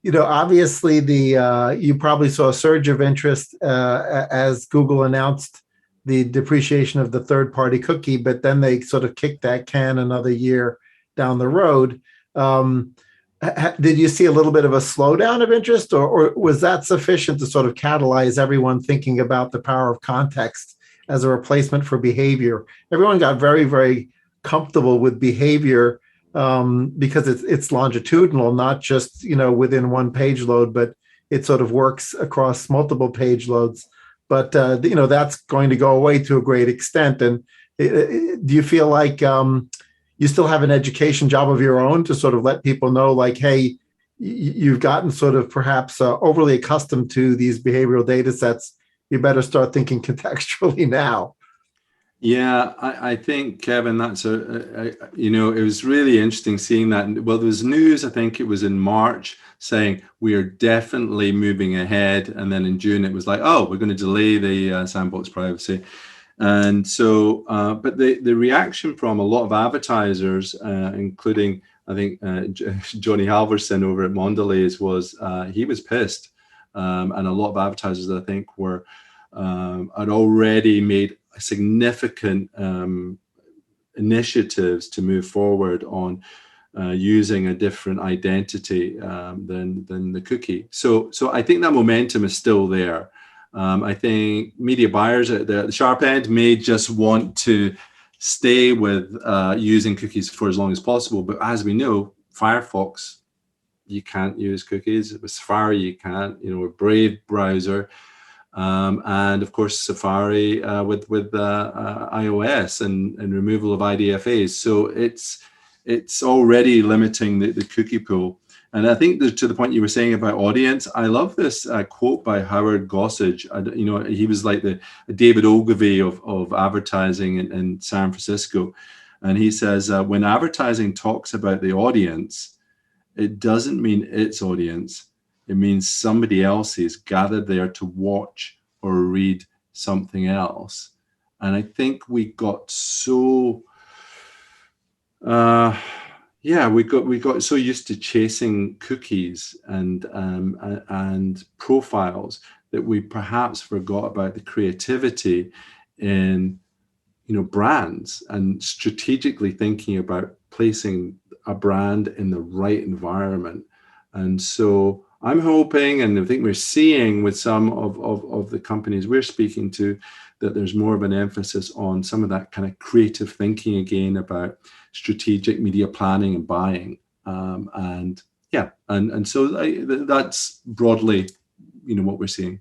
Obviously you probably saw a surge of interest as Google announced the depreciation of the third-party cookie, but then they sort of kicked that can another year down the road. Um, did you see a little bit of a slowdown of interest, or was that sufficient to sort of catalyze everyone thinking about the power of context as a replacement for behavior? Everyone got very, very comfortable with behavior because it's longitudinal, not just within one page load, but it sort of works across multiple page loads. But that's going to go away to a great extent. And do you feel like you still have an education job of your own to sort of let people know, like, hey, you've gotten sort of perhaps overly accustomed to these behavioral data sets. You better start thinking contextually now. Yeah, I think, Kevin, that's it was really interesting seeing that. Well, there was news, I think it was in March, saying we are definitely moving ahead. And then in June, it was like, oh, we're going to delay the sandbox privacy. And so, but the reaction from a lot of advertisers, including, I think, Johnny Halverson over at Mondelez was, he was pissed. And a lot of advertisers, I think, had already made significant initiatives to move forward on using a different identity than the cookie. So I think that momentum is still there. I think media buyers at the sharp end may just want to stay with using cookies for as long as possible. But as we know, Firefox, you can't use cookies. With Safari, you can't. With Brave browser. And of course, Safari with iOS and removal of IDFAs. So it's already limiting the cookie pool. And I think to the point you were saying about audience, I love this quote by Howard Gossage. He was like the David Ogilvy of advertising in San Francisco. And he says, when advertising talks about the audience, it doesn't mean its audience. It means somebody else is gathered there to watch or read something else. And I think we got so, we got so used to chasing cookies and profiles that we perhaps forgot about the creativity in brands and strategically thinking about placing a brand in the right environment. And so I'm hoping, and I think we're seeing with some of the companies we're speaking to, that there's more of an emphasis on some of that kind of creative thinking again about strategic media planning and buying. And so that's broadly, what we're seeing.